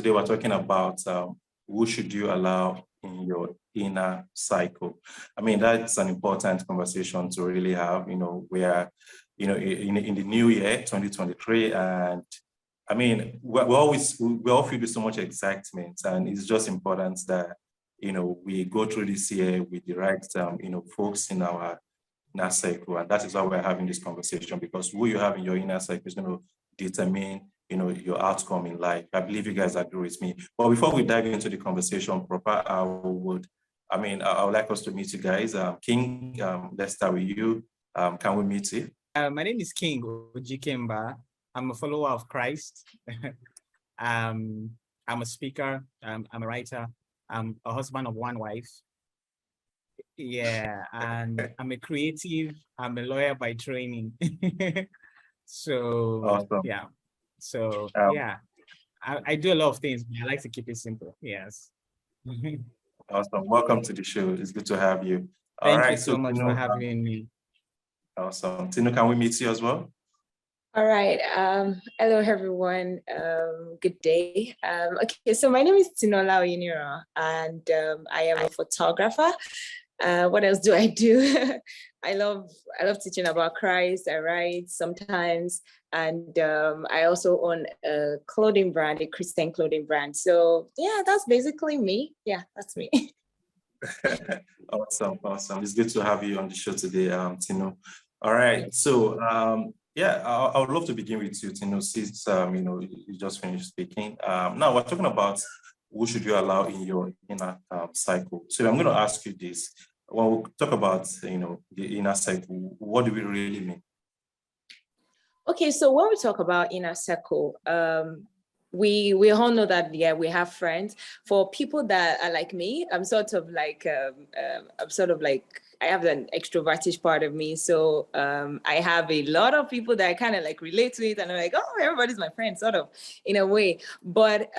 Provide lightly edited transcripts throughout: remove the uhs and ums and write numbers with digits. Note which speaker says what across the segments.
Speaker 1: today we're talking about who should you allow in your inner cycle. I mean, that's an important conversation to really have. We are, in the new year, 2023, and I mean, we all feel with so much excitement, and it's just important that we go through this year with the right, folks in our inner circle, and that is why we're having this conversation, because who you have in your inner circle is going to determine your outcome in life. I believe you guys agree with me. But before we dive into the conversation proper, I would like us to meet you guys. King, let's start with you. Can we meet you?
Speaker 2: My name is King Ojikemba. I'm a follower of Christ. I'm a speaker. I'm a writer. I'm a husband of one wife. Yeah, and I'm a creative. I'm a lawyer by training. So
Speaker 1: Awesome.
Speaker 2: yeah. So yeah, I do a lot of things, but I like to keep it simple. Yes.
Speaker 1: Awesome. Welcome to the show. It's good to have you.
Speaker 2: Thank you so much for having me.
Speaker 1: Awesome. Tino, can we meet you as well?
Speaker 3: All right. Hello, everyone. Good day. Okay, so my name is Tinola Oyiniro, and I am a photographer. What else do I do? I love teaching about Christ. I write sometimes, and I also own a clothing brand, a Christian clothing brand. So yeah, that's basically me. Yeah, that's me.
Speaker 1: Awesome. It's good to have you on the show today, Tino. All right. So I would love to begin with you, Tino, since you just finished speaking. Now we're talking about who should you allow in your inner cycle. So I'm going to ask you this. When we talk about the inner cycle, what do we really mean?
Speaker 3: Okay, so when we talk about inner circle, we all know that we have friends. For people that are like me, I'm sort of like I have an extroverted part of me, so I have a lot of people that I kind of like relate to it, and I'm like, oh, everybody's my friend, sort of in a way. But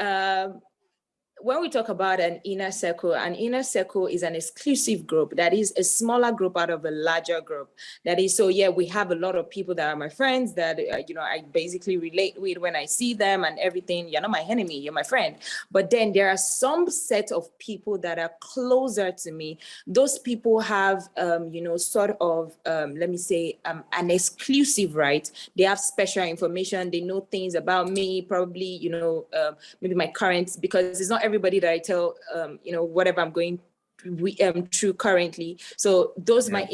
Speaker 3: when we talk about an inner circle is an exclusive group. That is a smaller group out of a larger group. That is, so yeah, we have a lot of people that are my friends that, I basically relate with when I see them and everything. You're not my enemy, you're my friend. But then there are some set of people that are closer to me. Those people have, sort of, let me say, an exclusive right. They have special information. They know things about me, probably, maybe my current, because it's not everybody that I tell, whatever I'm going through currently. So those, my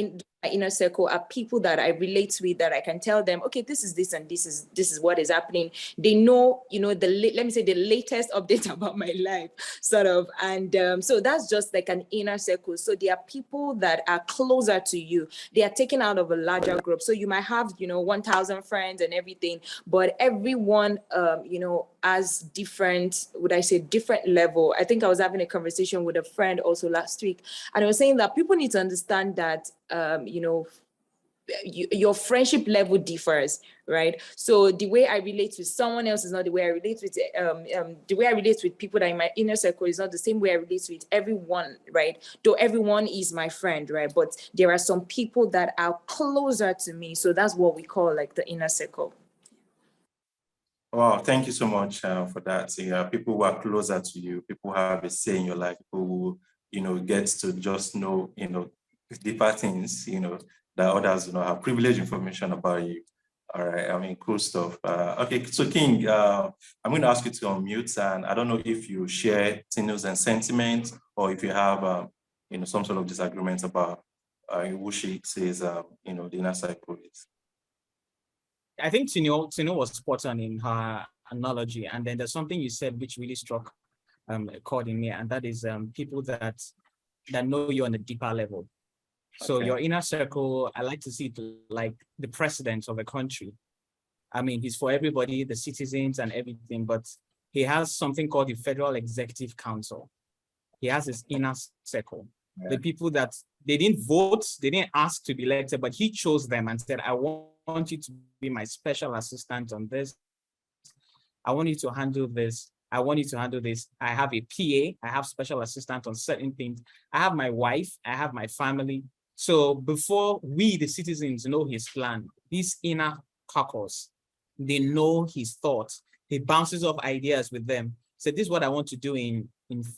Speaker 3: inner circle are people that I relate with, that I can tell them, okay, this is this and this is what is happening. They know, let me say the latest update about my life, sort of. And so that's just like an inner circle. So there are people that are closer to you. They are taken out of a larger group. So you might have, 1,000 friends and everything, but everyone, has different, different level. I think I was having a conversation with a friend also last week, and I was saying that people need to understand that, your friendship level differs, right? So the way I relate with someone else is not the way I relate with, the way I relate with people that are in my inner circle is not the same way I relate with everyone, right? Though everyone is my friend, right? But there are some people that are closer to me. So that's what we call like the inner circle.
Speaker 1: Wow, thank you so much for that. People who are closer to you, people who have a say in your life, people who, get to just know, deeper things, that others do not have privileged information about you. All right, I mean, cool stuff. Okay, so King, I'm going to ask you to unmute, and I don't know if you share Tino's and sentiments, or if you have, some sort of disagreement about who she says, the inner cycle is.
Speaker 2: I think Tino was spot on in her analogy, and then there's something you said which really struck a chord in me, and that is people that know you on a deeper level. So your inner circle, I like to see it like the president of a country. I mean, he's for everybody, the citizens and everything, but he has something called the Federal Executive Council. He has his inner circle. Yeah. The people that they didn't vote, they didn't ask to be elected, but he chose them and said, I want you to be my special assistant on this. I want you to handle this. I want you to handle this. I have a PA. I have special assistant on certain things. I have my wife. I have my family. So before we, the citizens, know his plan, this inner caucus, they know his thoughts. He bounces off ideas with them. say, this is what I want to do in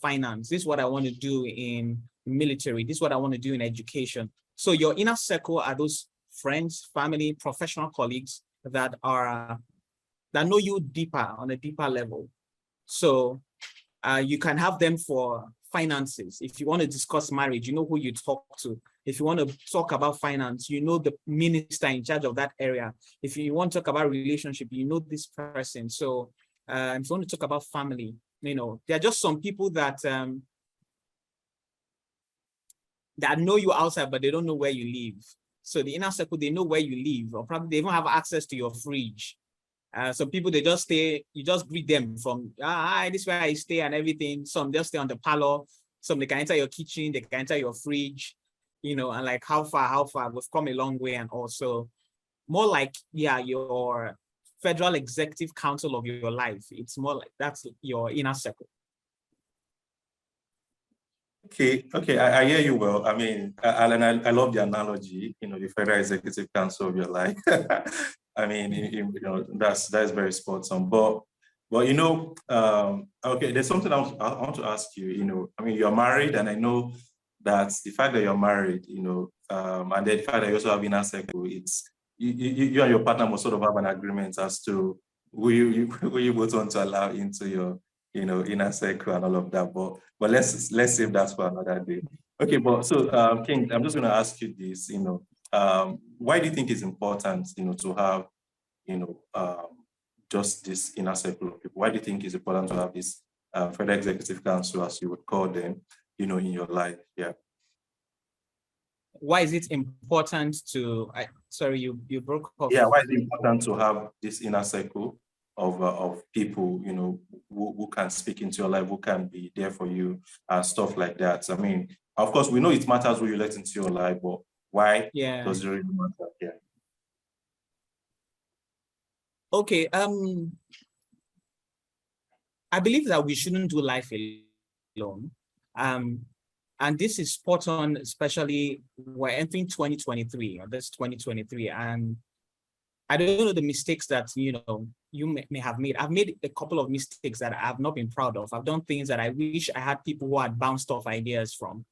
Speaker 2: finance. This is what I want to do in military. This is what I want to do in education. So your inner circle are those friends, family, professional colleagues that know you deeper, on a deeper level. So you can have them for finances. If you want to discuss marriage, you know who you talk to. If you want to talk about finance, you know the minister in charge of that area. If you want to talk about relationship, you know this person. So if you want to talk about family, you know, there are just some people that that know you outside, but they don't know where you live. So the inner circle, they know where you live, or probably they even have access to your fridge. Some people, they just stay, you just greet them from, hi, this is where I stay and everything. Some just stay on the parlor. Some they can enter your kitchen, they can enter your fridge, you know, and like, how far, we've come a long way. And also more like, yeah, your federal executive council of your life. It's more like that's your inner circle.
Speaker 1: Okay, I hear you well. I mean, Alan, I love the analogy, you know, the federal executive council of your life. I mean, you know, that's very spot on. But you know, okay, there's something I want to ask you. You know, I mean, you're married, and I know that the fact that you're married, you know, and then the fact that you also have inner circle, it's you and your partner must sort of have an agreement as to who you both want to allow into your, you know, inner circle and all of that. But let's save that for another day. Okay, but so King, I'm just going to ask you this. You know, why do you think it's important, you know, to have, you know, just this inner circle of people? Why do you think it's important to have this federal executive council, as you would call them, you know, in your life? Yeah.
Speaker 2: Why is it important to? Sorry, you broke off.
Speaker 1: Yeah, why is it important to have this inner circle of people, you know, who can speak into your life, who can be there for you and stuff like that? I mean, of course, we know it matters who you let into your life, but why does it really matter? Yeah.
Speaker 2: Okay. I believe that we shouldn't do life alone. And this is spot on, especially we're entering 2023, or this 2023. And I don't know the mistakes that, you know, you may have made. I've made a couple of mistakes that I have not been proud of. I've done things that I wish I had people who had bounced off ideas from,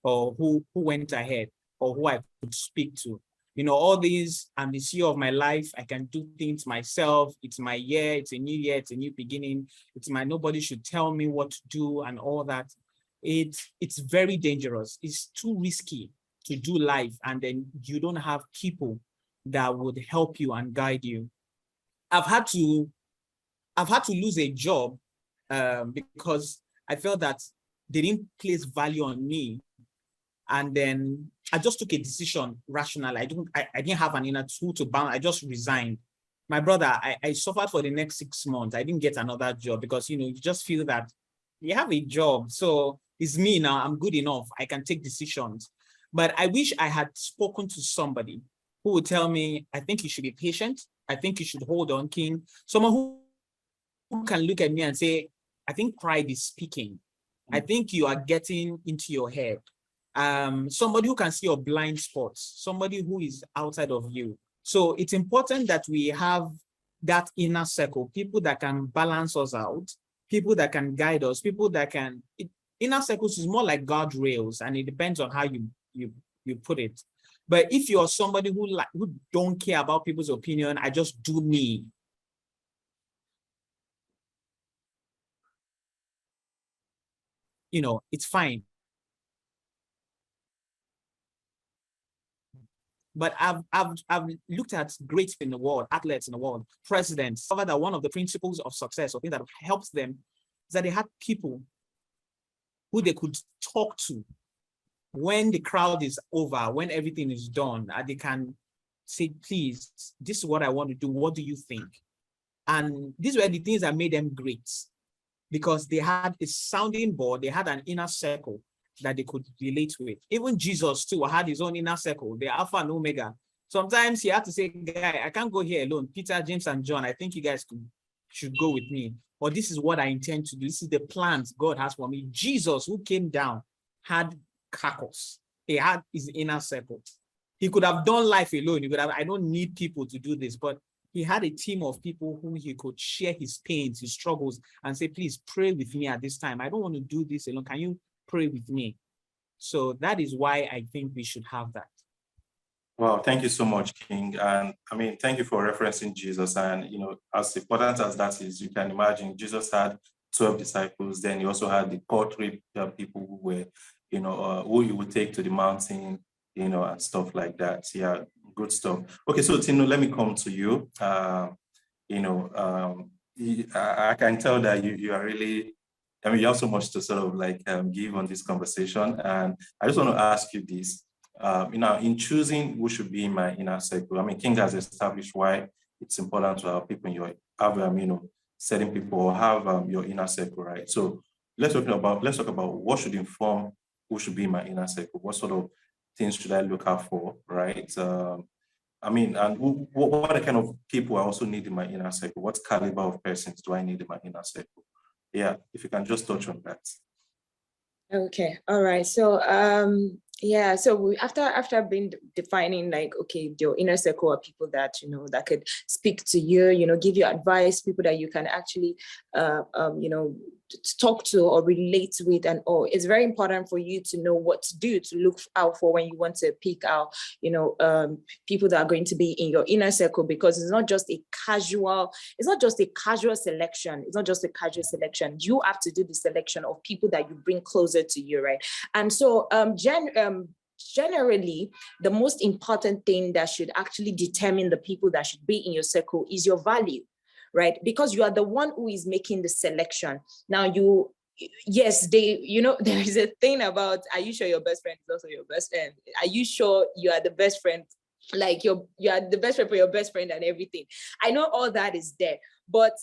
Speaker 2: or who went ahead, or who I could speak to. You know, all these, I'm the CEO of my life. I can do things myself. It's my year. It's a new year. It's a new beginning. Nobody should tell me what to do and all that. It's very dangerous. It's too risky to do life, and then you don't have people that would help you and guide you. I've had to lose a job because I felt that they didn't place value on me. And then I just took a decision rationally. I didn't have an inner tool to bounce. I just resigned. My brother, I suffered for the next 6 months. I didn't get another job because, you know, you just feel that you have a job. So it's me now. I'm good enough. I can take decisions. But I wish I had spoken to somebody who would tell me, I think you should be patient. I think you should hold on, King. Someone who can look at me and say, I think pride is speaking. I think you are getting into your head. Somebody who can see your blind spots, somebody who is outside of you. So it's important that we have that inner circle, people that can balance us out, people that can guide us, people that can, inner circles is more like guardrails, and it depends on how you put it. But if you're somebody who don't care about people's opinion, I just do me. You know, it's fine. But I've looked at great in the world, athletes in the world, presidents, discovered that one of the principles of success, or things that helps them, is that they had people who they could talk to when the crowd is over, when everything is done, and they can say, please, this is what I want to do. What do you think? And these were the things that made them great, because they had a sounding board, they had an inner circle that they could relate with. Even Jesus too had his own inner circle, the Alpha and Omega. Sometimes he had to say, guy, I can't go here alone. Peter, James, and John, I think you guys should go with me. Or this is what I intend to do. This is the plans God has for me. Jesus, who came down, had caucus. He had his inner circle. He could have done life alone. He could have, I don't need people to do this, but he had a team of people who he could share his pains, his struggles, and say, please pray with me at this time. I don't want to do this alone. Can you pray with me? So that is why I think we should have that.
Speaker 1: Wow, thank you so much, King. And I mean, thank you for referencing Jesus. And, as important as that is, you can imagine Jesus had 12 disciples. Then he also had the portrait people who were, who he would take to the mountain, and stuff like that. Yeah, good stuff. Okay, so Tino, let me come to you. I can tell that you are really, you have so much to sort of like give on this conversation. And I just want to ask you this. In choosing who should be in my inner circle, I mean, King has established why it's important to have people in your, certain people or have your inner circle, right? So let's talk about what should inform who should be in my inner circle. What sort of things should I look out for, right? And what are the kind of people I also need in my inner circle? What caliber of persons do I need in my inner circle? Yeah, if you can just touch on that.
Speaker 3: Okay, all right. So after being defining, like, okay, your inner circle are people that that could speak to you, give you advice, people that you can actually talk to or relate with, and all. It's very important for you to know what to do, to look out for when you want to pick out people that are going to be in your inner circle, because it's not just a casual selection. You have to do the selection of people that you bring closer to you, right? And so generally, the most important thing that should actually determine the people that should be in your circle is your value, right? Because you are the one who is making the selection. Now, there is a thing about, are you sure your best friend is also your best friend? Are you sure you are the best friend? Like you are the best friend for your best friend and everything. I know all that is there, but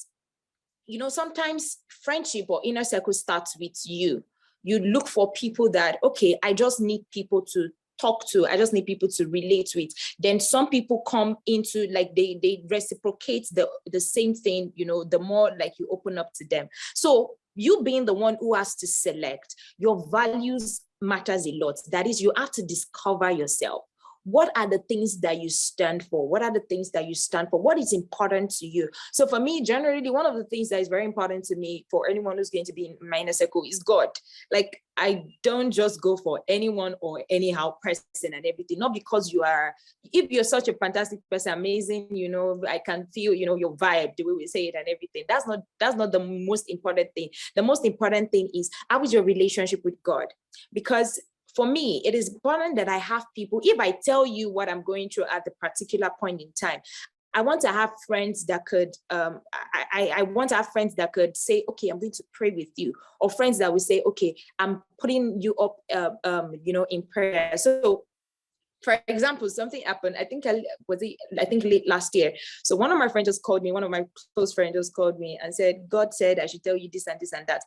Speaker 3: sometimes friendship or inner circle starts with you. You look for people that, okay, I just need people to talk to. I just need people to relate with. Then some people come into, like, they reciprocate the same thing, the more like you open up to them. So you being the one who has to select, your values matters a lot. That is, you have to discover yourself. What are the things that you stand for? What are the things that you stand for? What is important to you? So for me, generally, one of the things that is very important to me for anyone who's going to be in my inner circle is God. Like, I don't just go for anyone or anyhow person and everything. Not because if you're such a fantastic person, amazing, I can feel, your vibe, the way we say it and everything. That's not the most important thing. The most important thing is, how is your relationship with God? Because for me, it is important that I have people. If I tell you what I'm going through at the particular point in time, I want to have friends that could, I want to have friends that could say, okay, I'm going to pray with you. Or friends that will say, okay, I'm putting you up, in prayer. So, for example, something happened, I think late last year. So one of my friends just called me, one of my close friends just called me and said, God said I should tell you this and this and that.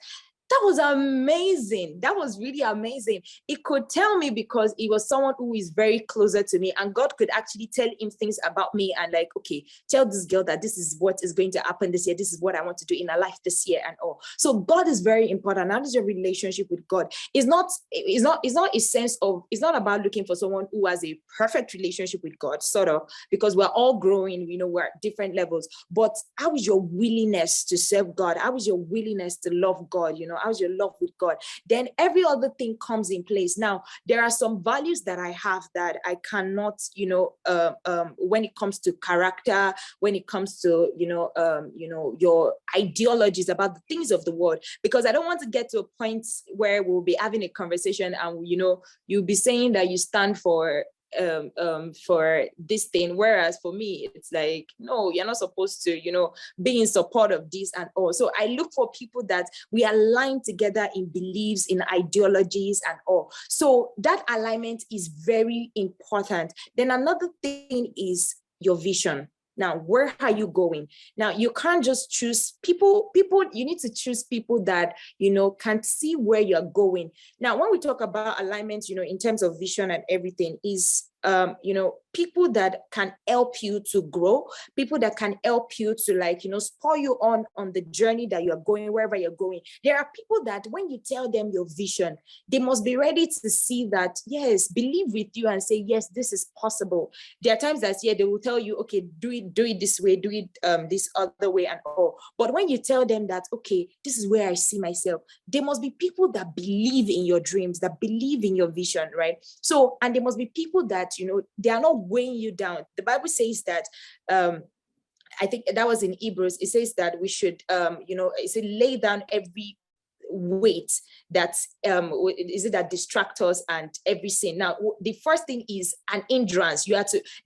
Speaker 3: That was amazing. That was really amazing. It could tell me because it was someone who is very closer to me, and God could actually tell him things about me and, like, okay, tell this girl that this is what is going to happen this year. This is what I want to do in her life this year and all. So God is very important. How is your relationship with God? It's not a sense of, it's not about looking for someone who has a perfect relationship with God, sort of, because we're all growing, we're at different levels. But how is your willingness to serve God? How is your willingness to love God? How's your love with God? Then every other thing comes in place. Now, there are some values that I have that I cannot, when it comes to character, when it comes to, your ideologies about the things of the world, because I don't want to get to a point where we'll be having a conversation and, you'll be saying that you stand for this thing, whereas for me it's like, no, you're not supposed to be in support of this and all. So I look for people that we align together in beliefs, in ideologies and all. So that alignment is very important. Then another thing is your vision. Now, where are you going? Now, you can't just choose people, you need to choose people that, can see where you're going. Now, when we talk about alignment, in terms of vision and everything, is people that can help you to grow, people that can help you to spur you on the journey that you're going, wherever you're going. There are people that when you tell them your vision, they must be ready to see that, yes, believe with you and say, yes, this is possible. There are times that, yeah, they will tell you, okay, do it this way, do it this other way and all. But when you tell them that, okay, this is where I see myself, there must be people that believe in your dreams, that believe in your vision, right? So, and there must be people that, they are not weighing you down. The Bible says that, I think that was in Hebrews, it says that we should, it said lay down every weight that that distract us and every sin. Now, the first thing is an hindrance.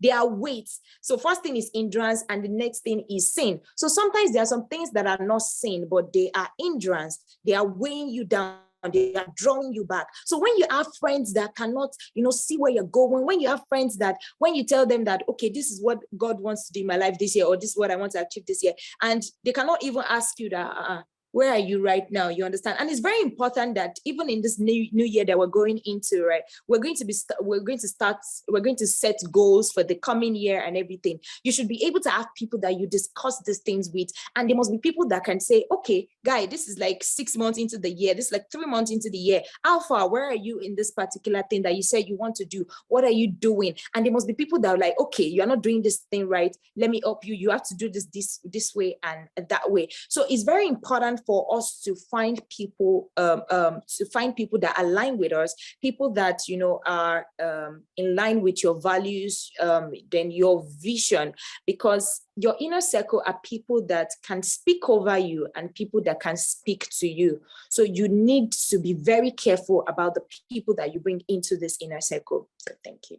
Speaker 3: There are weights. So first thing is hindrance, and the next thing is sin. So sometimes there are some things that are not sin, but they are hindrance. They are weighing you down. They are drawing you back. So when you have friends that cannot, see where you're going, when you have friends that when you tell them that, okay, this is what God wants to do in my life this year, or this is what I want to achieve this year, and they cannot even ask you that, where are you right now? You understand? And it's very important that even in this new year that we're going into, right, we're going to set goals for the coming year and everything. You should be able to have people that you discuss these things with, and there must be people that can say, okay, guy, this is like 6 months into the year, this is like 3 months into the year. How far? Where are you in this particular thing that you said you want to do? What are you doing? And there must be people that are like, okay, you're not doing this thing right. Let me help you. You have to do this way and that way. So it's very important for us to find people that align with us, people that are in line with your values, then your vision, because your inner circle are people that can speak over you and people that can speak to you. So you need to be very careful about the people that you bring into this inner circle. So thank you.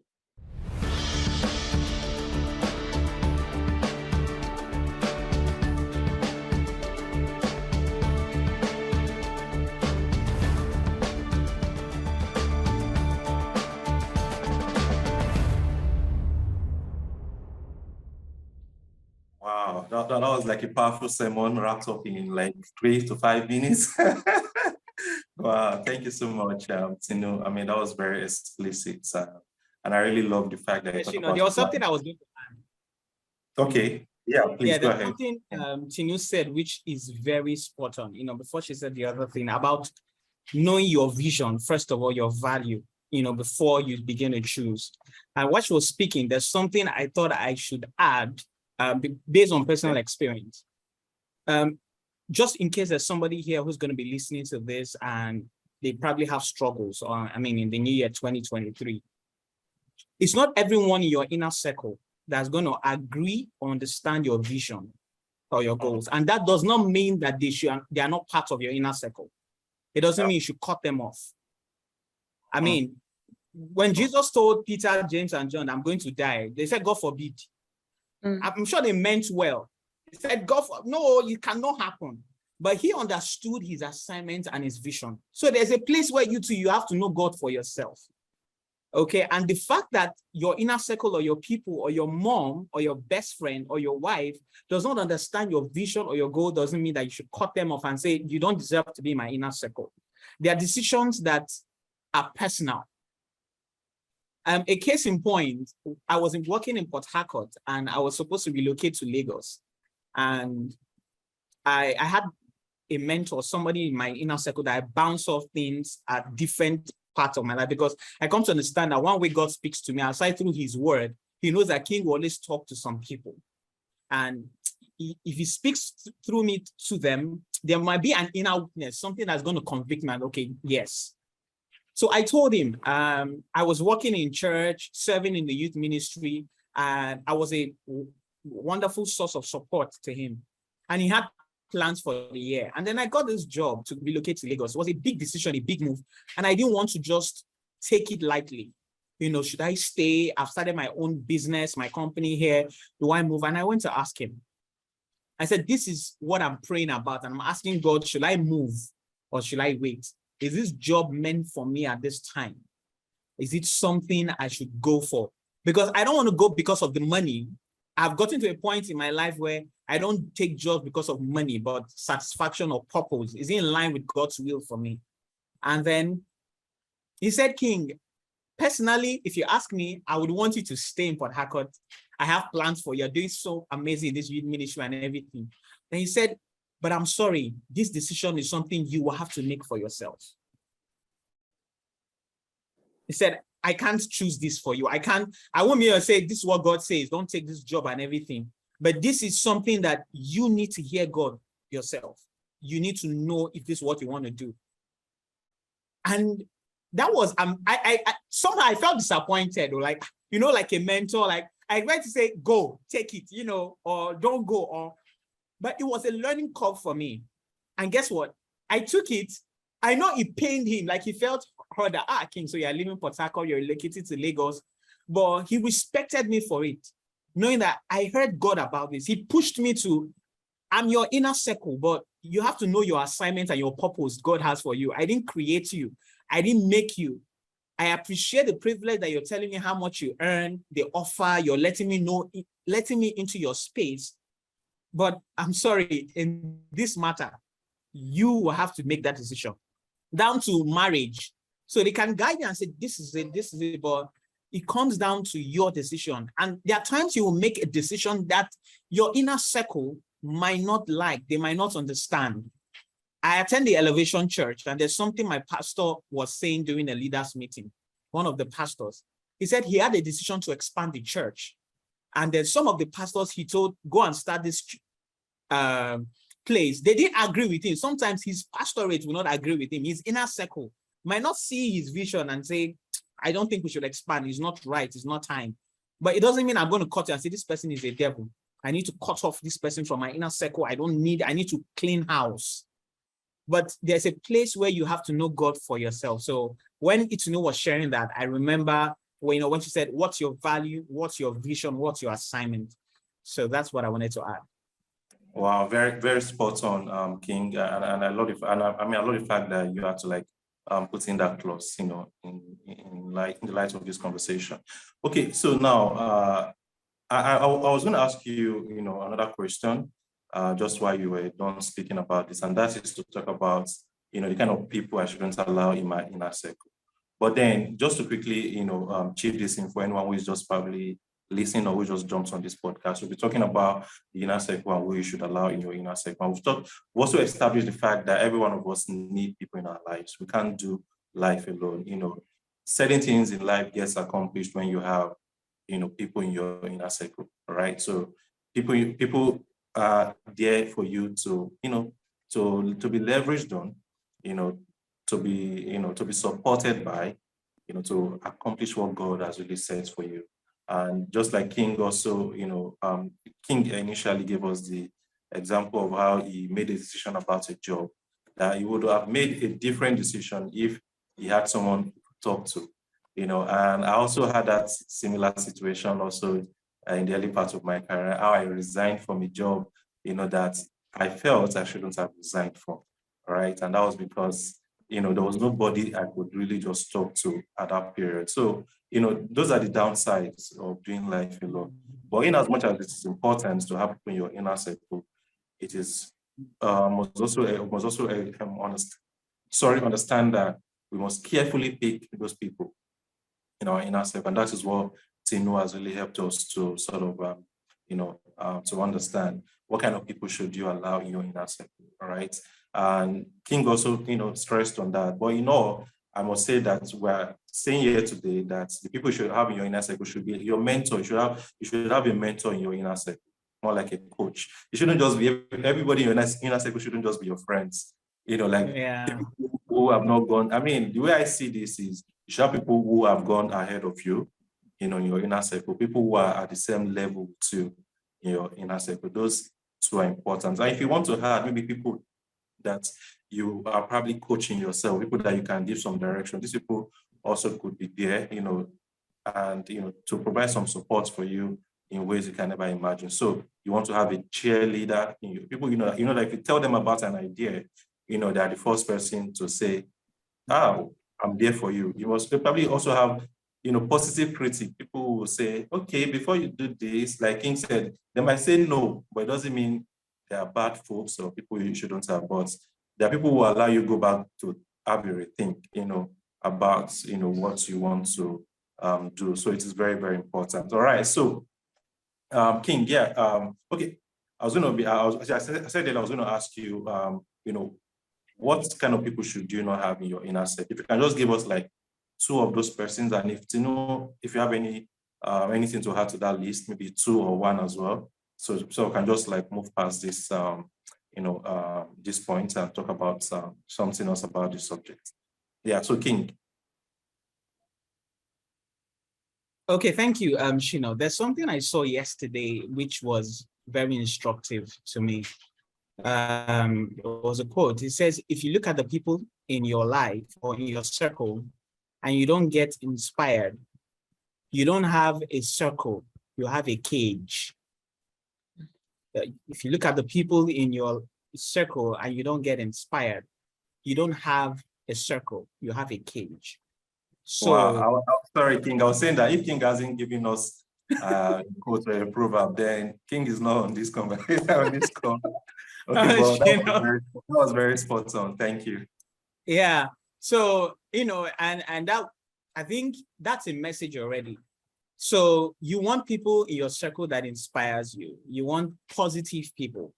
Speaker 1: Wow, that was like a powerful sermon wrapped up in like 3 to 5 minutes. Wow, thank you so much, Tinu. I mean, that was very explicit. And I really love the fact that
Speaker 2: there was something I was going to
Speaker 1: add. Okay, yeah, please go ahead.
Speaker 2: Something Tinu said, which is very spot on, before she said the other thing about knowing your vision, first of all, your value, before you begin to choose. And while she was speaking, there's something I thought I should add based on personal experience. Just in case there's somebody here who's going to be listening to this and they probably have struggles, in the new year 2023. It's not everyone in your inner circle that's going to agree or understand your vision or your goals. And that does not mean that they are not part of your inner circle. It doesn't mean you should cut them off. I mean, when Jesus told Peter, James, and John, I'm going to die, they said, God forbid. I'm sure they meant well. He said, no, it cannot happen. But he understood his assignment and his vision. So there's a place where you have to know God for yourself. Okay, and the fact that your inner circle or your people or your mom or your best friend or your wife does not understand your vision or your goal doesn't mean that you should cut them off and say, you don't deserve to be in my inner circle. There are decisions that are personal. A case in point, I was working in Port Harcourt and I was supposed to relocate to Lagos. And I had a mentor, somebody in my inner circle that I bounce off things at different parts of my life, because I come to understand that one way God speaks to me, aside through his word, he knows that King will always talk to some people. And if he speaks through me to them, there might be an inner witness, something that's going to convict me. Okay, yes. So I told him, I was working in church, serving in the youth ministry, and I was a wonderful source of support to him. And he had plans for the year. And then I got this job to relocate to Lagos. It was a big decision, a big move. And I didn't want to just take it lightly. Should I stay? I've started my own business, my company here. Do I move? And I went to ask him. I said, this is what I'm praying about. And I'm asking God, should I move or should I wait? Is this job meant for me at this time? Is it something I should go for? Because I don't want to go because of the money. I've gotten to a point in my life where I don't take jobs because of money, but satisfaction or purpose. Is it in line with God's will for me? And then he said, King, personally, if you ask me, I would want you to stay in Port Harcourt. I have plans for you. You're doing so amazing in this youth ministry and everything. Then he said, but I'm sorry, this decision is something you will have to make for yourself. He said, I can't choose this for you. I won't be able to say, this is what God says, don't take this job and everything. But this is something that you need to hear God yourself. You need to know if this is what you want to do. And that was, I somehow I felt disappointed, or like, like a mentor, like I tried to say, go, take it, or don't go, but it was a learning curve for me. And guess what? I took it. I know it pained him, like he felt hurt that, King, so you're leaving Port Harcourt, you're relocated to Lagos, but he respected me for it, knowing that I heard God about this. He pushed me to, I'm your inner circle, but you have to know your assignment and your purpose God has for you. I didn't create you. I didn't make you. I appreciate the privilege that you're telling me how much you earn, the offer, you're letting me into your space. But I'm sorry, in this matter, you will have to make that decision. Down to marriage. So they can guide you and say, this is it, but it comes down to your decision. And there are times you will make a decision that your inner circle might not like, they might not understand. I attend the Elevation Church, and there's something my pastor was saying during a leaders meeting. One of the pastors, he said he had a decision to expand the church. And then some of the pastors he told, go and start this place. They didn't agree with him. Sometimes his pastorate will not agree with him. His inner circle might not see his vision and say, I don't think we should expand. It's not right. It's not time. But it doesn't mean I'm going to cut you and say, this person is a devil. I need to cut off this person from my inner circle. I need to clean house. But there's a place where you have to know God for yourself. So when Itunu was sharing that, I remember when she said, what's your value? What's your vision? What's your assignment? So that's what I wanted to add.
Speaker 1: Wow, very, very spot on, King. And I love it. And I love the fact that you had to put in that clause, in the light of this conversation. Okay, so now I was going to ask you, another question, just while you were done speaking about this, and that is to talk about, the kind of people I shouldn't allow in my inner circle. But then, just to quickly, chip this in for anyone who is just probably listening or who just jumps on this podcast, we'll be talking about the inner circle and who you should allow in your inner circle. And we also established the fact that every one of us need people in our lives. We can't do life alone. Certain things in life gets accomplished when you have people in your inner circle, right? So people are there for you to, to be leveraged on, to be supported by, to accomplish what God has really set for you. And just like King also, King initially gave us the example of how he made a decision about a job, that he would have made a different decision if he had someone to talk to. And I also had that similar situation also in the early part of my career, how I resigned from a job, that I felt I shouldn't have resigned from, right? And that was because, there was nobody I could really just talk to at that period. So, those are the downsides of doing life alone. But in as much as it is important to have people in your inner circle, it is must also understand that we must carefully pick those people in our inner circle, and that is what Tinu has really helped us to sort of, to understand what kind of people should you allow in your inner circle, all right? And King also, stressed on that. But I must say that we're saying here today that the people you should have in your inner circle should be your mentor. You should have a mentor in your inner circle, more like a coach. You shouldn't just be everybody in your inner circle shouldn't just be your friends. People who have not gone. I mean, the way I see this is you should have people who have gone ahead of you, in your inner circle, people who are at the same level to your inner circle. Those two are important. And if you want to have maybe people that you are probably coaching yourself, people that you can give some direction, these people also could be there, and to provide some support for you in ways you can never imagine. So you want to have a cheerleader in you. People, like if you tell them about an idea, they are the first person to say, I'm there for you. You must probably also have, positive critic. People will say, okay, before you do this, like King said, they might say no, but it doesn't mean they are bad folks or people you shouldn't have. But there are people who allow you go back to have a rethink, about, what you want to do. So it is very, very important. All right. So King, okay. I said that I was going to ask you, what kind of people should you not have in your inner circle? If you can just give us like 2 of those persons, and if you have anything to add to that list, maybe 2 or 1 as well. So I can just like move past this, this point and talk about something else about the subject. Yeah. So King.
Speaker 2: Okay, thank you, Shino. There's something I saw yesterday which was very instructive to me. It was a quote. It says, if you look at the people in your life or in your circle and you don't get inspired, you don't have a circle, you have a cage. If you look at the people in your circle and you don't get inspired, you don't have a circle, you have a cage. So,
Speaker 1: wow, sorry, King. I was saying that if King hasn't given us quote or a proverb, then King is not on this conversation. On this call. Okay, well, that was very spot on. Thank you.
Speaker 2: Yeah. So, and that, I think that's a message already. So you want people in your circle that inspires you. You want positive people,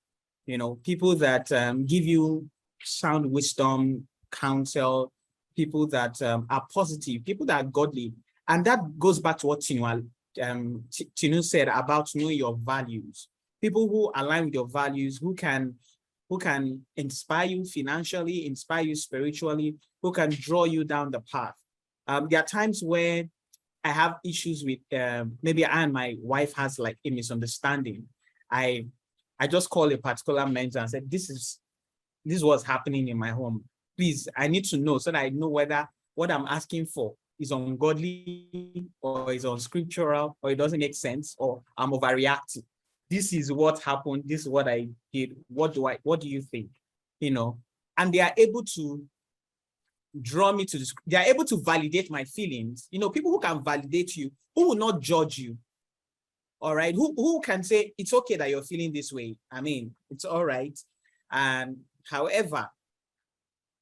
Speaker 2: people that give you sound wisdom, counsel, people that are positive, people that are godly. And that goes back to what Tinu said about knowing your values. People who align with your values, who can inspire you financially, inspire you spiritually, who can draw you down the path. There are times where I have issues with maybe I and my wife has like a misunderstanding. I just call a particular mentor and said, this is what's happening in my home. Please, I need to know so that I know whether what I'm asking for is ungodly or is unscriptural or it doesn't make sense or I'm overreacting. This is what happened. This is what I did. What do you think? And they are able to draw me to this. They are able to validate my feelings. People who can validate you, who will not judge you. All right. Who can say it's okay that you're feeling this way. I mean, it's all right. And however,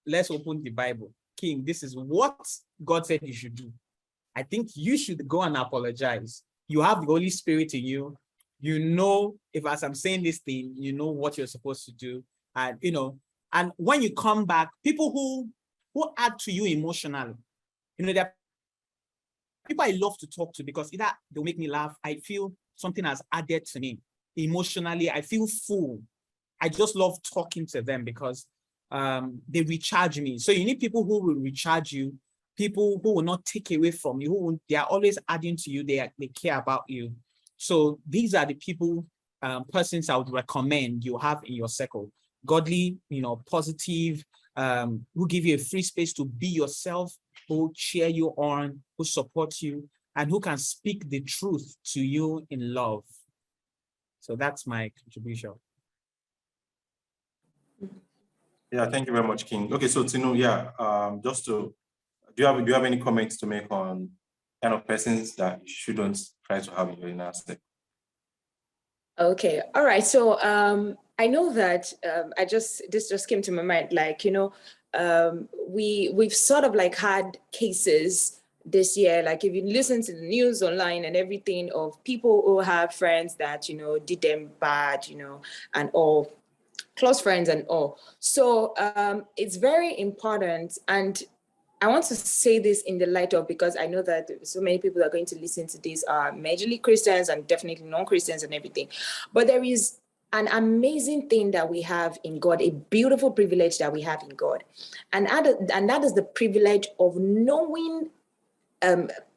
Speaker 2: let's open the Bible. King, this is what God said you should do. I think you should go and apologize. You have the Holy Spirit in you. If as I'm saying this thing, you know what you're supposed to do. And, and when you come back, people who add to you emotionally, there are people I love to talk to because either they'll make me laugh. I feel something has added to me emotionally. I feel full. I just love talking to them because they recharge me. So you need people who will recharge you, people who will not take away from you, they are always adding to you. They care about you. So these are the people, persons I would recommend you have in your circle. Godly, positive, who give you a free space to be yourself, who cheer you on, who support you, and who can speak the truth to you in love. So that's my contribution.
Speaker 1: Yeah, thank you very much, King. Okay, so Tinu, do you have any comments to make on kind of persons that you shouldn't try to have in your inner circle?
Speaker 3: Okay, all right. So I know that this just came to my mind. Like, we've sort of like had cases this year, like if you listen to the news online and everything, of people who have friends that did them bad, and all, close friends and all. So it's very important, and I want to say this in the light of, because I know that so many people are going to listen to this are majorly Christians and definitely non-Christians and everything. But there is an amazing thing that we have in God, a beautiful privilege that we have in God. And that is the privilege of knowing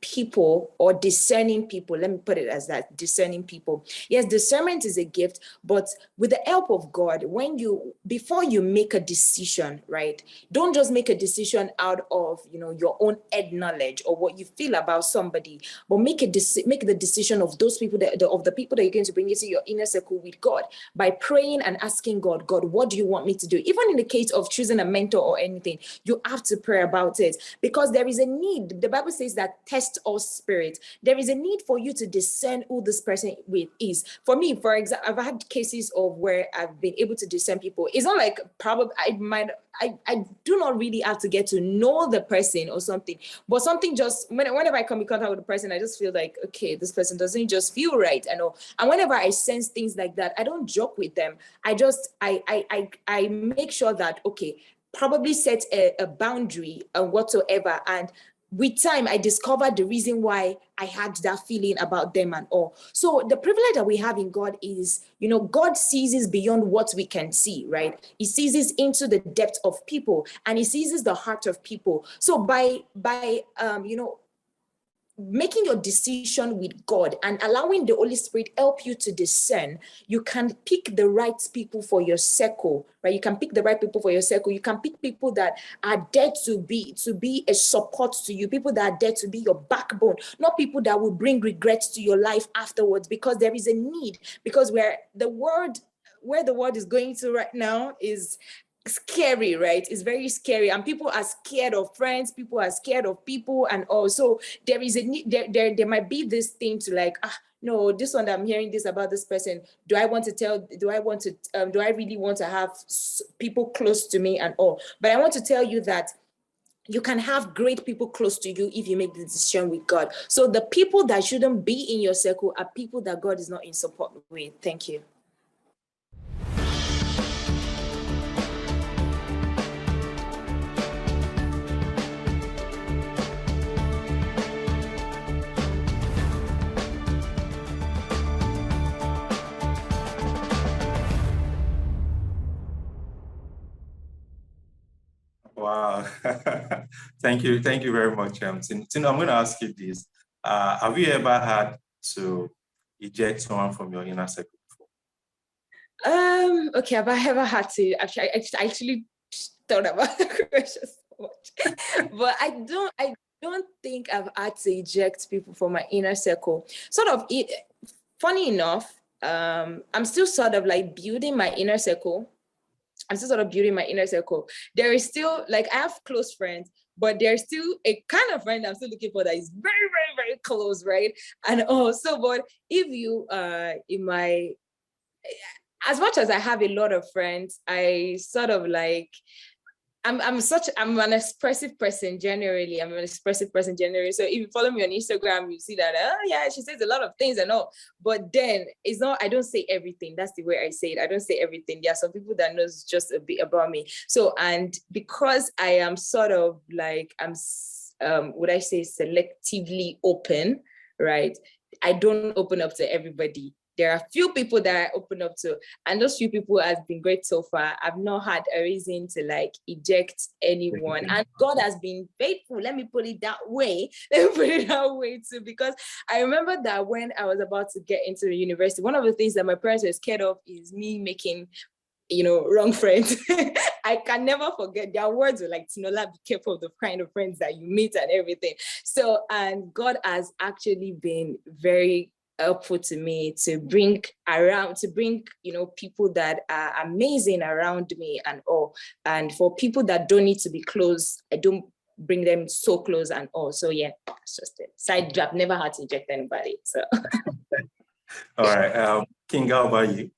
Speaker 3: people, or discerning people. Let me put it as that, discerning people. Yes, discernment is a gift, but with the help of God, before you make a decision, right, don't just make a decision out of your own head knowledge or what you feel about somebody, but make the decision of those people of the people that you're going to bring into your inner circle with God, by praying and asking God, what do you want me to do? Even in the case of choosing a mentor or anything, you have to pray about it, because there is a need. The Bible says that test test all spirits. There is a need for you to discern who this person with is. For me, for example, I've had cases of where I've been able to discern people. It's not like probably I do not really have to get to know the person or something, but something just whenever I come in contact with the person, I just feel like, okay, this person doesn't just feel right. I know. And whenever I sense things like that, I don't joke with them. I make sure that, okay, probably set a boundary whatsoever. And with time, I discovered the reason why I had that feeling about them and all. So the privilege that we have in God is, God sees beyond what we can see, right? He sees into the depth of people, and he sees the heart of people. So by making your decision with God and allowing the Holy Spirit help you to discern, you can pick the right people for your circle, right? You can pick the right people for your circle. You can pick people that are there to be a support to you, people that are there to be your backbone, not people that will bring regrets to your life afterwards, because there is a need, because where the world is going to right now is scary, right? It's very scary, and people are scared of friends, people are scared of people, and also there is a need, there might be this thing to like, no, this one, I'm hearing this about this person, do I really want to have people close to me and all? But I want to tell you that you can have great people close to you if you make the decision with God. So the people that shouldn't be in your circle are people that God is not in support with. Thank you.
Speaker 1: Wow. Thank you very much, Tino. I'm going to ask you this. Have you ever had to eject someone from your inner circle before?
Speaker 3: Okay, have I ever had to? I actually thought about the question so much, but I don't think I've had to eject people from my inner circle. Funny enough, I'm still sort of like building my inner circle. There is still, like, I have close friends, but there's still a kind of friend I'm still looking for that is very, very, very close, right? And also, but if you as much as I have a lot of friends, I sort of like, I'm an expressive person generally. So if you follow me on Instagram, you see that, yeah, she says a lot of things and all. But then it's not, I don't say everything. That's the way I say it. I don't say everything. There are some people that knows just a bit about me. So, and because I am sort of like, would I say selectively open, right? I don't open up to everybody. There are few people that I open up to, and those few people has been great so far. I've not had a reason to like eject anyone, and God has been faithful. Let me put it that way. Too, because I remember that when I was about to get into the university, one of the things that my parents were scared of is me making, wrong friends. I can never forget their words were like, Tinola, be careful of the kind of friends that you meet and everything. So, and God has actually been very helpful to me to bring people that are amazing around me and all. And for people that don't need to be close, I don't bring them so close and all. So yeah, that's just it. Side job, never had to eject anybody. So
Speaker 1: all right. King, how about you?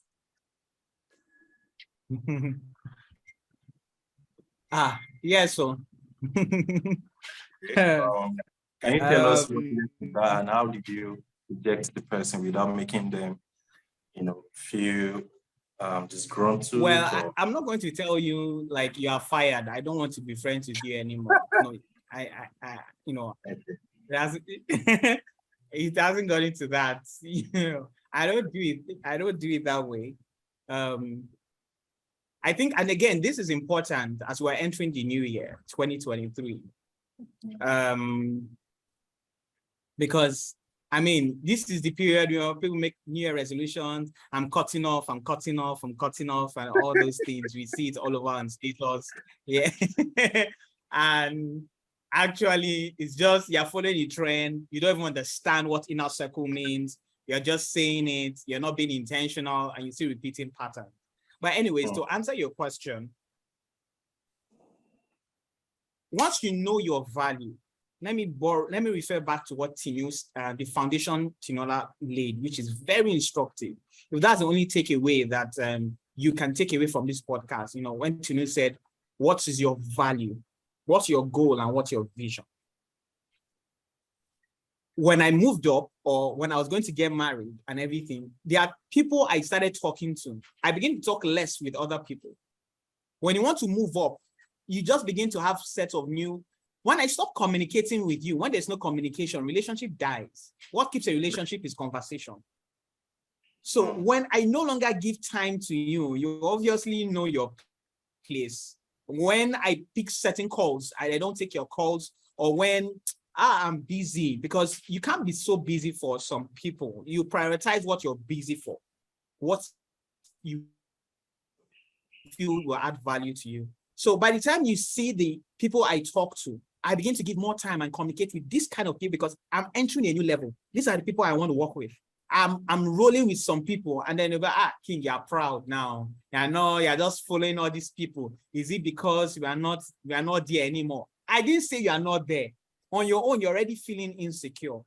Speaker 2: Yeah, so
Speaker 1: Can you tell us what you did that, and how did you reject the person without making them, feel disgruntled?
Speaker 2: Well, I'm not going to tell you like you are fired. I don't want to be friends with you anymore. No, I it hasn't gone into that. I don't do it that way. I think, and again, this is important as we're entering the new year, 2023. Because I mean, this is the period, people make New Year resolutions. I'm cutting off, and all those things. We see it all over on status. Yeah. And actually, it's just, you're following the trend. You don't even understand what inner circle means. You're just saying it. You're not being intentional, and you see repeating patterns. But anyways, to answer your question, once you know your value, let me refer back to what the foundation Tinola laid, which is very instructive. If that's the only takeaway that you can take away from this podcast, when Tinu said, what is your value? What's your goal and what's your vision? When I moved up, or when I was going to get married and everything, there are people I started talking to. I began to talk less with other people. When you want to move up, you just begin to have sets of new. When I stop communicating with you, when there's no communication, relationship dies. What keeps a relationship is conversation. So when I no longer give time to you, you obviously know your place. When I pick certain calls, I don't take your calls, or when I'm busy, because you can't be so busy for some people. You prioritize what you're busy for, what you feel will add value to you. So by the time you see the people I talk to, I begin to give more time and communicate with this kind of people, because I'm entering a new level. These are the people I want to work with. I'm rolling with some people, and then they'll be, King, you're proud now. I know you're just following all these people. Is it because we are not there anymore? I didn't say you are not there. On your own, you're already feeling insecure.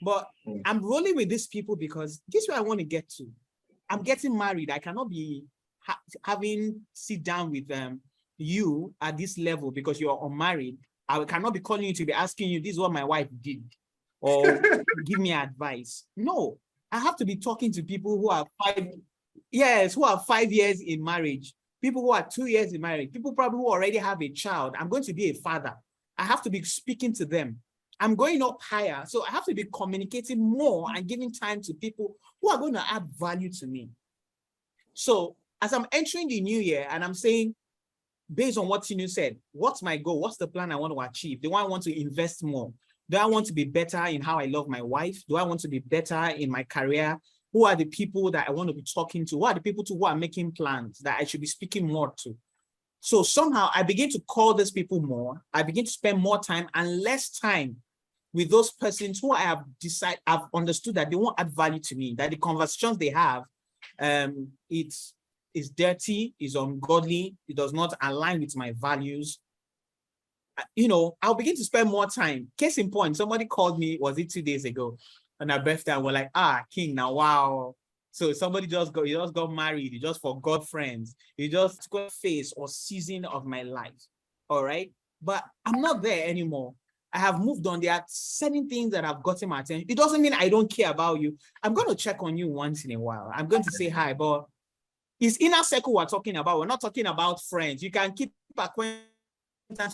Speaker 2: But I'm rolling with these people because this is where I want to get to. I'm getting married. I cannot be having sit down with you at this level because you're unmarried. I cannot be calling you to be asking you, this is what my wife did, or give me advice. No, I have to be talking to people who are 5 years in marriage, people who are 2 years in marriage, people probably who already have a child. I'm going to be a father. I have to be speaking to them. I'm going up higher. So I have to be communicating more and giving time to people who are going to add value to me. So as I'm entering the new year and I'm saying, based on what Tinu said, what's my goal? What's the plan I want to achieve? Do I want to invest more? Do I want to be better in how I love my wife? Do I want to be better in my career? Who are the people that I want to be talking to? Who are the people who are making plans that I should be speaking more to? So somehow I begin to call these people more. I begin to spend more time and less time with those persons who I have I've understood that they won't add value to me, that the conversations they have, it's dirty, is ungodly, it does not align with my values. I'll begin to spend more time. Case in point, somebody called me, was it 2 days ago, on our birthday, and we're like, King, now wow. So somebody just got married, you just forgot friends, you just got a phase or season of my life. All right. But I'm not there anymore. I have moved on. There are certain things that have gotten my attention. It doesn't mean I don't care about you. I'm going to check on you once in a while. I'm going to say hi, but it's inner circle we're talking about. We're not talking about friends. You can keep acquaintance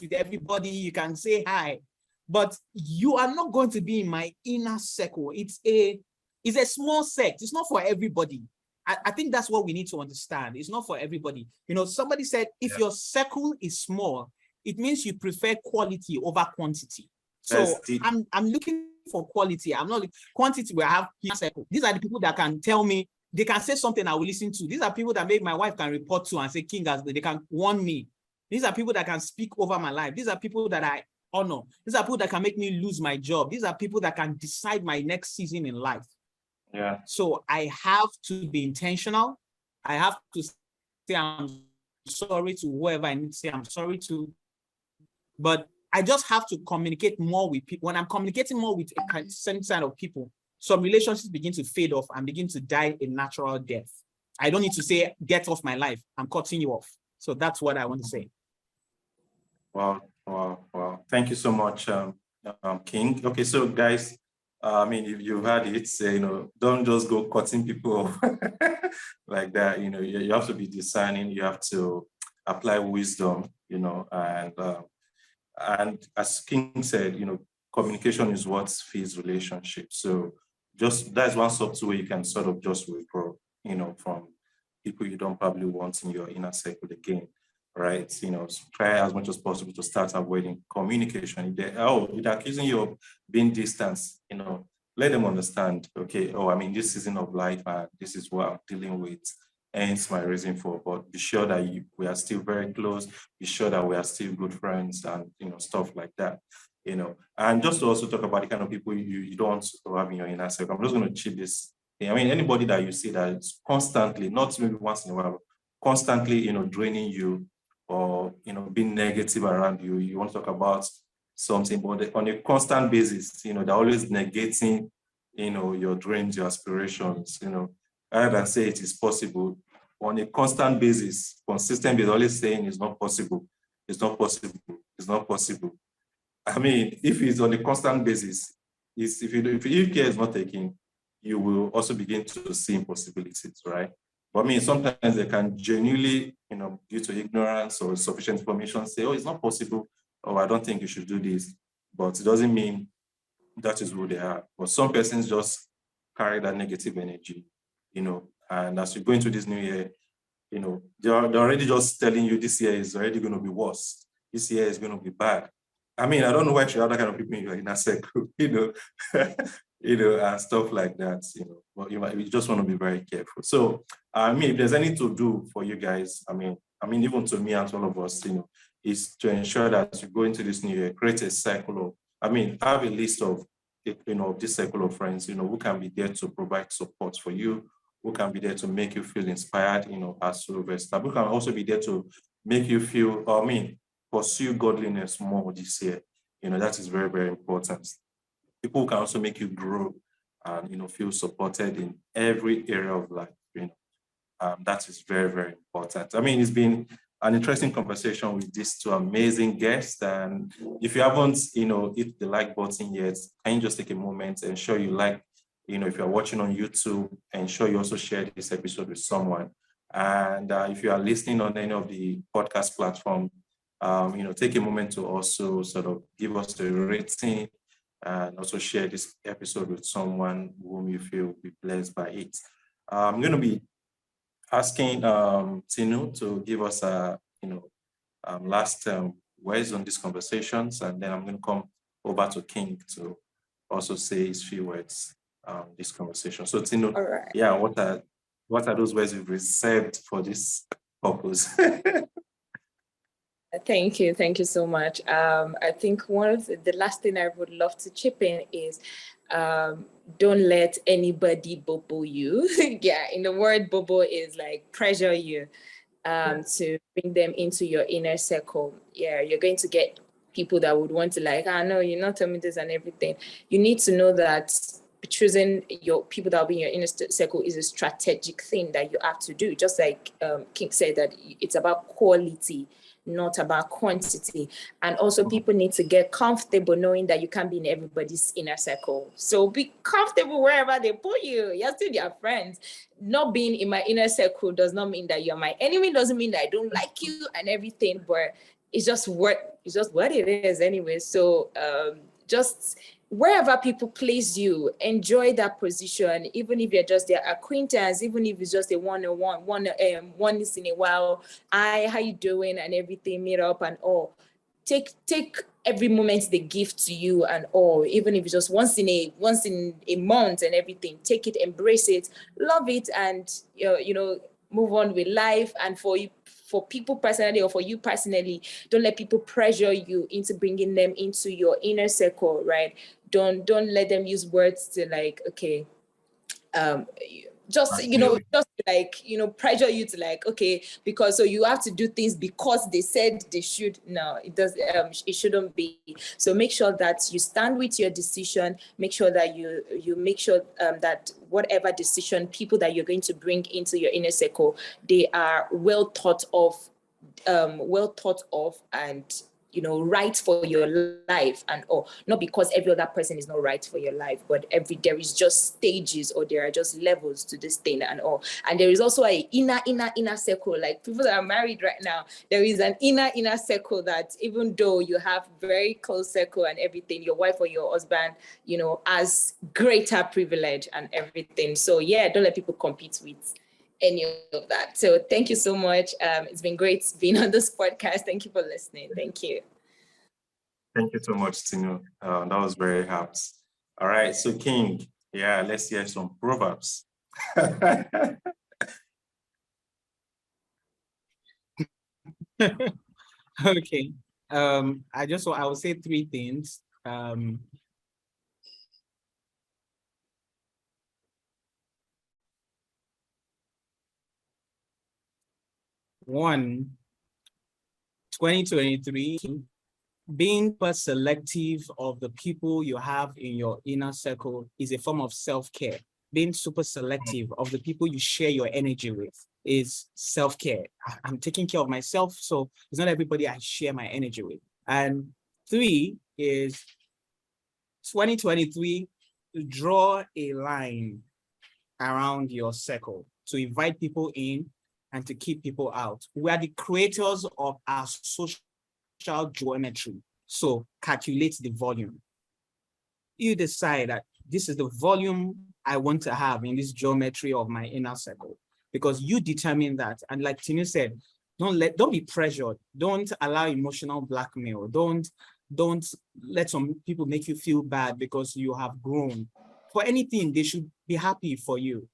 Speaker 2: with everybody. You can say hi, but you are not going to be in my inner circle. It's a small sect. It's not for everybody. I think that's what we need to understand. It's not for everybody. Somebody said, if your circle is small, it means you prefer quality over quantity. So I'm looking for quality. I'm not quantity where I have inner circle. These are the people that can tell me, they can say something I will listen to. These are people that maybe my wife can report to and say, King, they can warn me. These are people that can speak over my life. These are people that I honor. These are people that can make me lose my job. These are people that can decide my next season in life.
Speaker 1: Yeah.
Speaker 2: So I have to be intentional. I have to say I'm sorry to whoever I need to say I'm sorry to. But I just have to communicate more with people. When I'm communicating more with a certain set of people, some relationships begin to fade off and begin to die a natural death. I don't need to say, get off my life. I'm cutting you off. So that's what I want to say.
Speaker 1: Wow. Thank you so much, King. Okay, so guys, if you've heard it, don't just go cutting people off like that. You have to be discerning. You have to apply wisdom, and as King said, communication is what feeds relationships. So that's one subtle way you can sort of just withdraw, from people you don't probably want in your inner circle again, right? Try as much as possible to start avoiding communication. If they're accusing you of being distant, let them understand, okay, this season of life, this is what I'm dealing with. Hence my reason for, but be sure that we are still very close, be sure that we are still good friends and, stuff like that, And just to also talk about the kind of people you don't want to have in your inner circle, I'm just going to cheat this. Anybody that you see that is constantly, not maybe once in a while, constantly, draining you or, being negative around you, you want to talk about something, but on a constant basis, they're always negating, your dreams, your aspirations, rather than say it is possible, on a constant basis, consistent basis, always saying it's not possible, it's not possible, it's not possible. I mean, if it's on a constant basis, if care is not taken, you will also begin to see impossibilities, right? But I mean, sometimes they can genuinely, due to ignorance or insufficient information, say, oh, it's not possible, or I don't think you should do this. But it doesn't mean that is who they are. But some persons just carry that negative energy, and as you go into this new year, they're already just telling you this year is already going to be worse. This year is going to be bad. I mean, I don't know why you have that kind of people in your inner circle, and stuff like that, But you just want to be very careful. So, I mean, if there's anything to do for you guys, I mean, even to me and to all of us, is to ensure that as you go into this new year, create a cycle of, have a list of, this circle of friends, who can be there to provide support for you, who can be there to make you feel inspired, as Sylvester, who can also be there to make you feel, pursue godliness more this year. That is very, very important. People who can also make you grow and, feel supported in every area of life. That is very, very important. I mean, it's been an interesting conversation with these two amazing guests. And if you haven't, hit the like button yet, can you just take a moment and ensure you like, if you're watching on YouTube, ensure you also share this episode with someone. And if you are listening on any of the podcast platform, take a moment to also sort of give us a rating and also share this episode with someone whom you feel will be blessed by it. I'm going to be asking Tinu to give us a last words on these conversations, and then I'm going to come over to King to also say his few words this conversation. So Tinu,
Speaker 3: All right.
Speaker 1: yeah, what are those words you've reserved for this purpose?
Speaker 3: Thank you so much. I think one of the last thing I would love to chip in is don't let anybody bobo you. Yeah, in the word bobo is like pressure you to bring them into your inner circle. Yeah, you're going to get people that would want to like, no, you're not telling me this and everything. You need to know that choosing your people that will be in your inner circle is a strategic thing that you have to do. Just like King said, that it's about quality, not about quantity. And also people need to get comfortable knowing that you can't be in everybody's inner circle. So be comfortable wherever they put you. You're still their friends. Not being in my inner circle does not mean that you're my enemy, doesn't mean that I don't like you and everything, but it's just what it is anyway. So just wherever people place you, enjoy that position, even if you're just their acquaintance, even if it's just a one-on-one, once in a while, how you doing and everything, meet up and all. Take every moment they give to you and all, even if it's just once in a month and everything. Take it, embrace it, love it, and move on with life. And for people personally, or for you personally, don't let people pressure you into bringing them into your inner circle, right? Don't let them use words to like, okay, just like pressure you to like, okay, because so you have to do things because they said they should. No, it shouldn't be. So make sure that you stand with your decision. Make sure that you make sure that whatever decision people that you're going to bring into your inner circle, they are well thought of and right for your life and all. Not because every other person is not right for your life, but there is just stages, or there are just levels to this thing and all. And there is also a inner circle, like people that are married right now. There is an inner circle that even though you have very close circle and everything, your wife or your husband, has greater privilege and everything. So yeah, don't let people compete with any of that. So thank you so much. It's been great being on this podcast. Thank you for listening. Thank you.
Speaker 1: Thank you so much, Tinu. That was very apt. All right, so King, yeah, let's hear some Proverbs.
Speaker 2: Okay. I will say three things. One, 2023 being per selective of the people you have in your inner circle is a form of self-care. Being super selective of the people you share your energy with is self-care. I'm taking care of myself, so it's not everybody I share my energy with. And 3 is 2023, draw a line around your circle to invite people in and to keep people out. We are the creators of our social geometry. So calculate the volume. You decide that this is the volume I want to have in this geometry of my inner circle, because you determine that. And like Tinu said, don't be pressured. Don't allow emotional blackmail. Don't let some people make you feel bad because you have grown. For anything, they should be happy for you.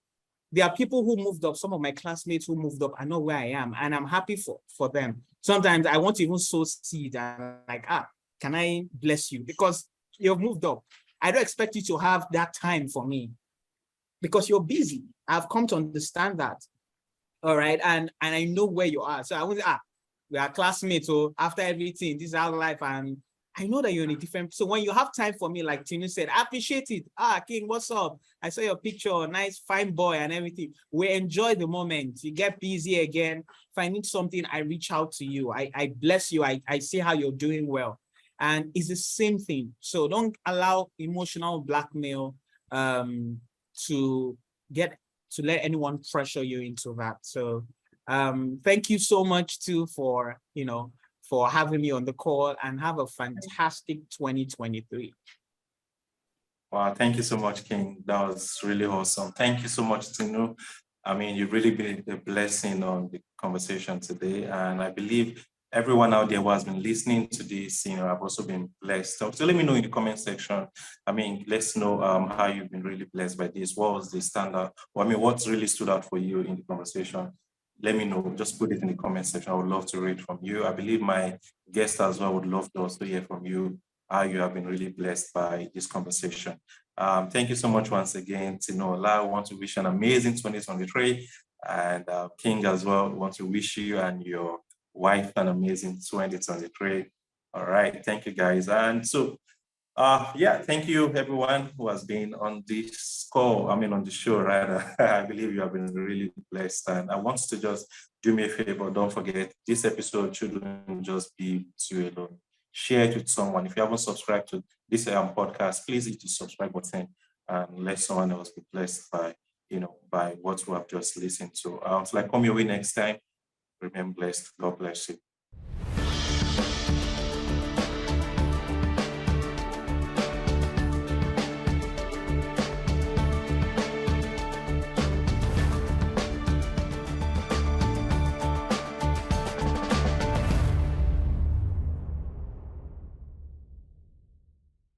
Speaker 2: There are people who moved up, some of my classmates who moved up, I know where I am, and I'm happy for them. Sometimes I want to even sow seed and like, can I bless you? Because you've moved up. I don't expect you to have that time for me because you're busy. I've come to understand that. All right. And I know where you are. So I won't say, we are classmates. So after everything, this is our life. And I know that you're in a different. So when you have time for me, like Tinu said, I appreciate it. King, what's up? I saw your picture, nice, fine boy and everything. We enjoy the moment. You get busy again. If I need something, I reach out to you. I bless you. I see how you're doing well. And it's the same thing. So don't allow emotional blackmail to let anyone pressure you into that. So thank you so much too for having me on the call, and have a fantastic 2023.
Speaker 1: Wow, thank you so much, King. That was really awesome. Thank you so much, Tinu. I mean, you've really been a blessing on the conversation today. And I believe everyone out there who has been listening to this, I've also been blessed. So let me know in the comment section. I mean, let's know how you've been really blessed by this. What was the standout? Or I mean, what's really stood out for you in the conversation? Let me know. Just put it in the comment section. I would love to read from you. I believe my guest as well would love to also hear from you how you have been really blessed by this conversation. Thank you so much once again, Tinola. I want to wish an amazing 2023. And King as well, want to wish you and your wife an amazing 2023. All right, thank you guys. And so, thank you everyone who has been on this call, on the show, rather. I believe you have been really blessed. And I want you to just do me a favor, don't forget, this episode shouldn't just be you alone. Share it with someone. If you haven't subscribed to this podcast, please hit the subscribe button and let someone else be blessed by what we have just listened to. Until I come your way next time, remain blessed. God bless you.